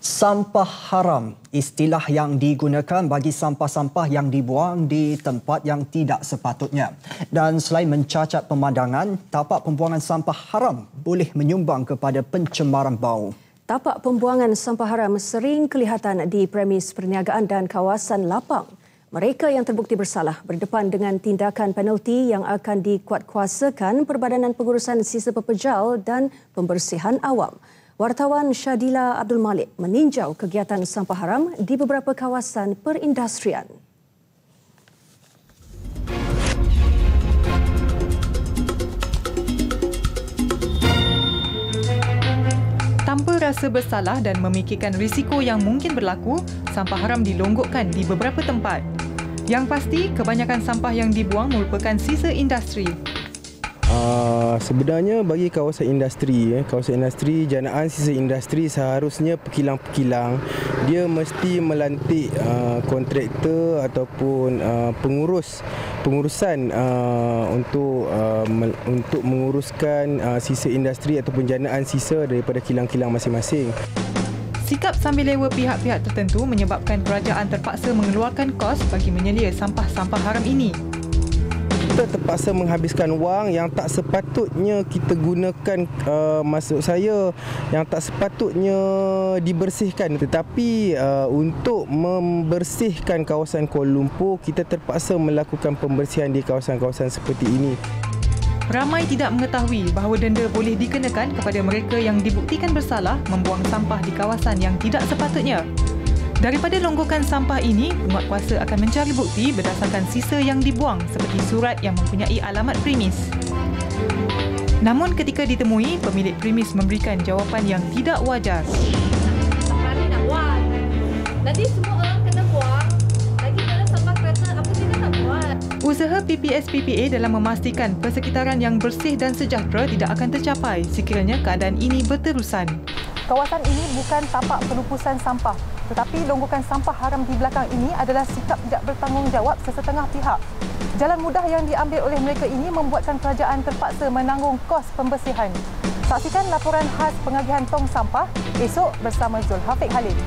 Sampah haram, istilah yang digunakan bagi sampah-sampah yang dibuang di tempat yang tidak sepatutnya. Dan selain mencacat pemandangan, tapak pembuangan sampah haram boleh menyumbang kepada pencemaran bau. Tapak pembuangan sampah haram sering kelihatan di premis perniagaan dan kawasan lapang. Mereka yang terbukti bersalah berdepan dengan tindakan penalti yang akan dikuatkuasakan Perbadanan Pengurusan Sisa Pepejal dan Pembersihan Awam. Wartawan Syadila Abdul Malik meninjau kegiatan sampah haram di beberapa kawasan perindustrian. Tanpa rasa bersalah dan memikirkan risiko yang mungkin berlaku, sampah haram dilonggokkan di beberapa tempat. Yang pasti, kebanyakan sampah yang dibuang merupakan sisa industri. Sebenarnya bagi kawasan industri, janaan sisa industri seharusnya pekilang-pekilang dia mesti melantik kontraktor ataupun pengurusan untuk menguruskan sisa industri ataupun janaan sisa daripada kilang-kilang masing-masing. Sikap sambil lewa pihak-pihak tertentu menyebabkan kerajaan terpaksa mengeluarkan kos bagi menyelia sampah-sampah haram ini. Kita terpaksa menghabiskan wang yang tak sepatutnya kita gunakan, maksud saya yang tak sepatutnya dibersihkan. Tetapi untuk membersihkan kawasan Kuala Lumpur, kita terpaksa melakukan pembersihan di kawasan-kawasan seperti ini. Ramai tidak mengetahui bahawa denda boleh dikenakan kepada mereka yang dibuktikan bersalah membuang sampah di kawasan yang tidak sepatutnya. Daripada longgokan sampah ini, penguatkuasa akan mencari bukti berdasarkan sisa yang dibuang seperti surat yang mempunyai alamat premis. Namun ketika ditemui, pemilik premis memberikan jawapan yang tidak wajar. Hari nak buat. Nanti semua orang kena buang. Lagi dalam sampah kereta, apa kita nak buat? Usaha PPS-PPA dalam memastikan persekitaran yang bersih dan sejahtera tidak akan tercapai sekiranya keadaan ini berterusan. Kawasan ini bukan tapak pelupusan sampah, tetapi longgokan sampah haram di belakang ini adalah sikap tidak bertanggungjawab sesetengah pihak. Jalan mudah yang diambil oleh mereka ini membuatkan kerajaan terpaksa menanggung kos pembersihan. Saksikan laporan khas pengagihan tong sampah esok bersama Zulhafiq Halil.